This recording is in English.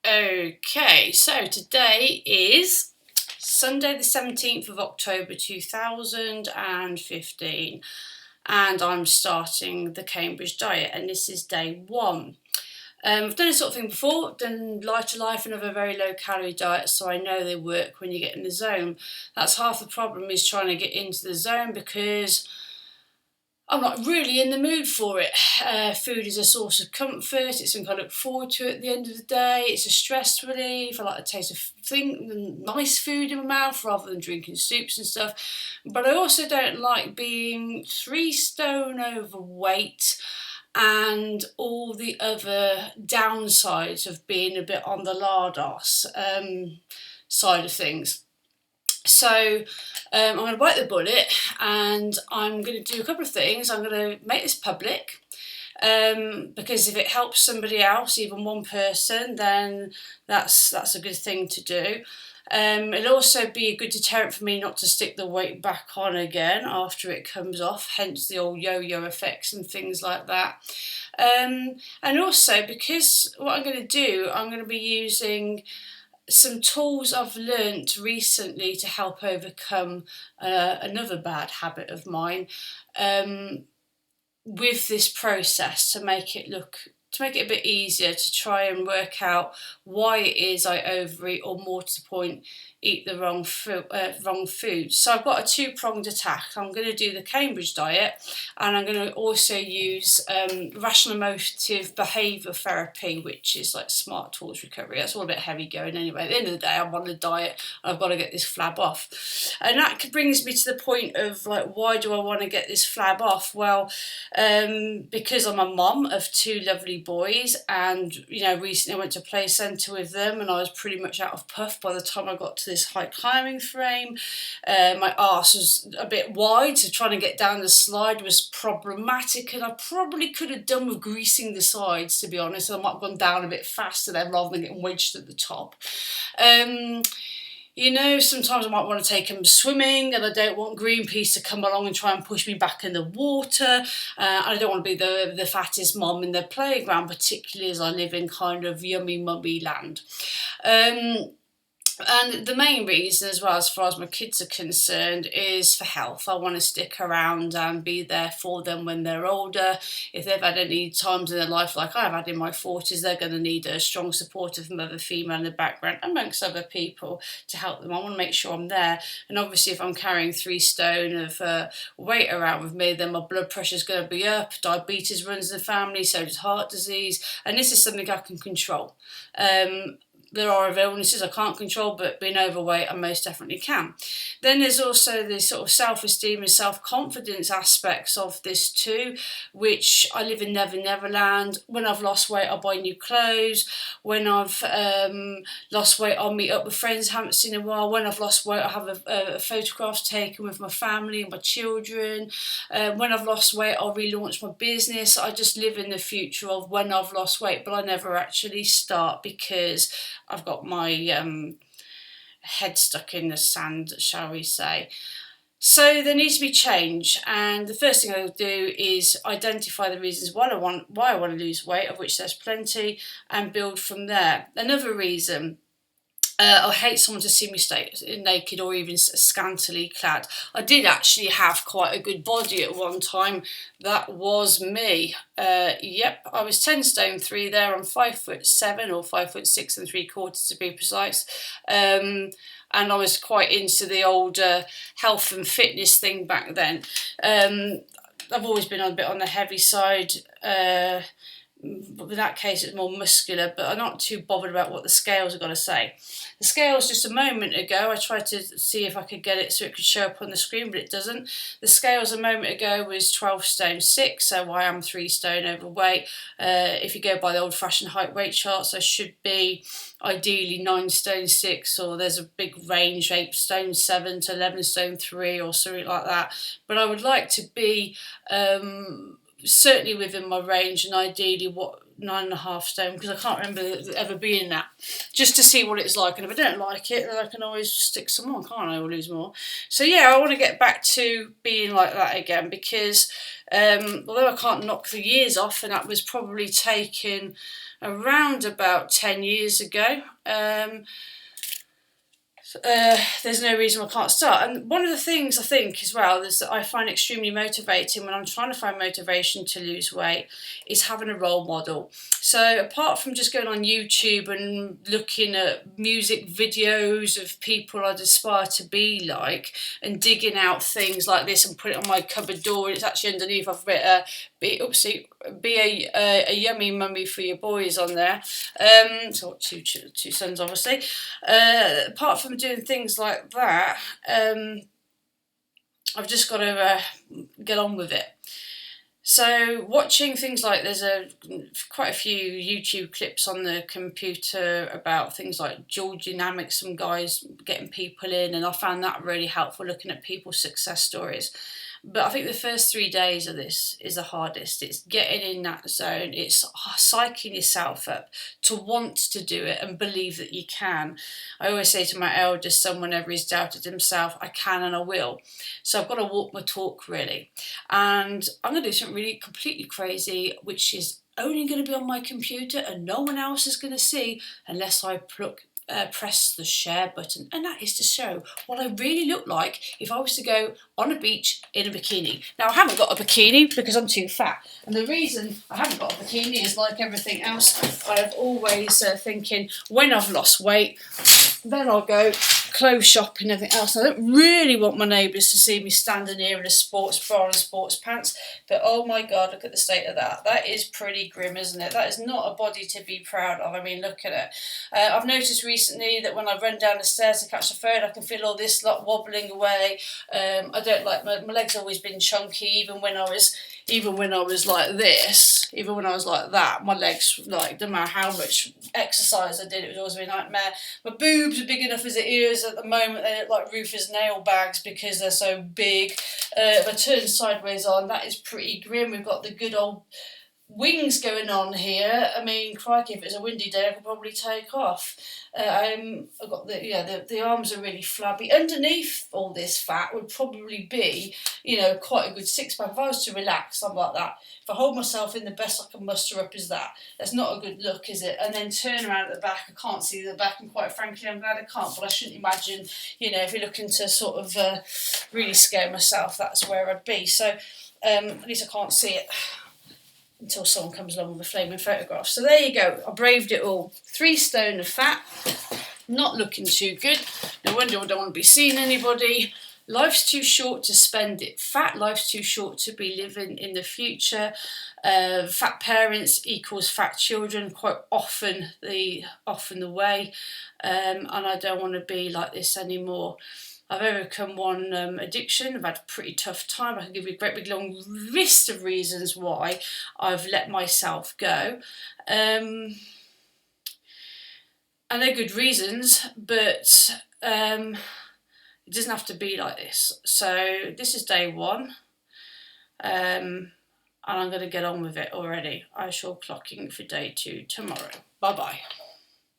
Okay, so today is Sunday the 17th of October 2015 and I'm starting the Cambridge diet and this is day one. I've done this sort of thing before. I've done Lighter Life and other very low calorie diets, so I know they work when you get in the zone. That's half the problem, is trying to get into the zone because I'm not really in the mood for it. Food is a source of comfort. It's something I look forward to at the end of the day. It's a stress relief. I like the taste of nice food in my mouth rather than drinking soups and stuff. But I also don't like being 3 stone overweight and all the other downsides of being a bit on the lardos side of things. So I'm going to bite the bullet and I'm going to do a couple of things. I'm going to make this public because if it helps somebody else, even one person, then that's a good thing to do. It'll also be a good deterrent for me not to stick the weight back on again after it comes off, hence the old yo-yo effects and things like that. And also because what I'm going to do, I'm going to be using some tools I've learnt recently to help overcome another bad habit of mine with this process to make it a bit easier to try and work out why it is I overeat, or more to the point, eat the wrong food. So I've got a two-pronged attack. I'm going to do the Cambridge diet and I'm going to also use rational emotive behaviour therapy, which is like smart tools recovery. That's all a bit heavy going anyway. At the end of the day, I'm on a diet and I've got to get this flab off. And that brings me to the point of like, why do I want to get this flab off? Well, because I'm a mum of 2 lovely boys, and recently I went to play centre with them and I was pretty much out of puff by the time I got to this high climbing frame. My arse was a bit wide, so trying to get down the slide was problematic, and I probably could have done with greasing the sides, to be honest. I might have gone down a bit faster then rather than getting wedged at the top. Sometimes I might want to take them swimming and I don't want Greenpeace to come along and try and push me back in the water. I don't want to be the fattest mom in the playground, particularly as I live in kind of yummy mummy land. And the main reason, as well, as far as my kids are concerned, is for health. I want to stick around and be there for them when they're older. If they've had any times in their life like I've had in my 40s, they're going to need a strong supportive mother, female in the background, amongst other people, to help them. I want to make sure I'm there. And obviously, if I'm carrying 3 stone of weight around with me, then my blood pressure's going to be up. Diabetes runs in the family, so does heart disease. And this is something I can control. There are other illnesses I can't control, but being overweight I most definitely can. Then there's also the sort of self-esteem and self-confidence aspects of this too, which I live in Neverland. When I've lost weight, I'll buy new clothes. When I've lost weight, I'll meet up with friends I haven't seen in a while. When I've lost weight, I'll have a photograph taken with my family and my children. When I've lost weight, I'll relaunch my business. I just live in the future of when I've lost weight, but I never actually start because I've got my head stuck in the sand, shall we say. So there needs to be change, and the first thing I'll do is identify the reasons why I want to lose weight, of which there's plenty, and build from there. Another reason. I hate someone to see me naked or even scantily clad. I did actually have quite a good body at one time. That was me. Yep, I was 10 stone 3 there. I'm 5'7" or 5'6 3/4 to be precise. And I was quite into the old health and fitness thing back then. I've always been a bit on the heavy side. But in that case it's more muscular, but I'm not too bothered about what the scales are going to say. The scales just a moment ago, I tried to see if I could get it so it could show up on the screen, but it doesn't. The scales a moment ago was 12 stone 6, so I am 3 stone overweight. If you go by the old-fashioned height weight charts, I should be ideally 9 stone 6, or there's a big range, 8 stone 7 to 11 stone 3 or something like that. But I would like to be certainly within my range, and ideally 9.5 stone, because I can't remember ever being that, just to see what it's like. And if I don't like it, then I can always stick some more, can't I, or lose more. So yeah, I want to get back to being like that again, because Although I can't knock the years off, and that was probably taken around about 10 years ago. There's no reason I can't start. And one of the things I think as well is that I find extremely motivating when I'm trying to find motivation to lose weight is having a role model. So apart from just going on YouTube and looking at music videos of people I'd aspire to be like and digging out things like this and put it on my cupboard door, and it's actually underneath I've written be a yummy mummy for your boys on there. So I've got two sons obviously. Apart from doing things like that, I've just got to get on with it. So watching things like there's quite a few YouTube clips on the computer about things like dual dynamics, some guys getting people in, and I found that really helpful looking at people's success stories. But I think the first 3 days of this is the hardest. It's getting in that zone. It's psyching yourself up to want to do it and believe that you can. I always say to my eldest son whenever he's doubted himself, I can and I will. So I've got to walk my talk really. And I'm going to do something really completely crazy, which is only going to be on my computer and no one else is going to see unless I press the share button, and that is to show what I really look like if I was to go on a beach in a bikini. Now I haven't got a bikini because I'm too fat, and the reason I haven't got a bikini is like everything else, I've always thinking when I've lost weight then I'll go clothes shopping and everything else. I don't really want my neighbours to see me standing here in a sports bra and sports pants, but oh my god, look at the state of that. That is pretty grim, isn't it? That is not a body to be proud of. I mean, look at it. I've noticed recently that when I run down the stairs to catch the phone, I can feel all this lot wobbling away. I don't like my legs have always been chunky, even when I was like this, even when I was like that, my legs, like, no matter how much exercise I did, it was always a nightmare. My boobs are big enough as it is at the moment. They look like Rufus nail bags because they're so big. If I turn sideways on, that is pretty grim. We've got the good old wings going on here. I mean, crikey, if it's a windy day, I could probably take off. I've got the arms are really flabby. Underneath all this fat would probably be, quite a good six pack. If I was to relax, something like that. If I hold myself in, the best I can muster up is that. That's not a good look, is it? And then turn around at the back. I can't see the back, and quite frankly, I'm glad I can't. But I shouldn't imagine, if you're looking to sort of really scare myself, that's where I'd be. So at least I can't see it until someone comes along with a flaming photograph. So there you go. I braved it all. 3 stone of fat. Not looking too good. No wonder I don't want to be seeing anybody. Life's too short to spend it fat. Life's too short to be living in the future. Fat parents equals fat children. Quite often the way. And I don't want to be like this anymore. I've overcome one addiction. I've had a pretty tough time. I can give you a great big long list of reasons why I've let myself go. And they're good reasons, but it doesn't have to be like this. So this is day 1. And I'm going to get on with it already. I shall clock in for day 2 tomorrow. Bye-bye.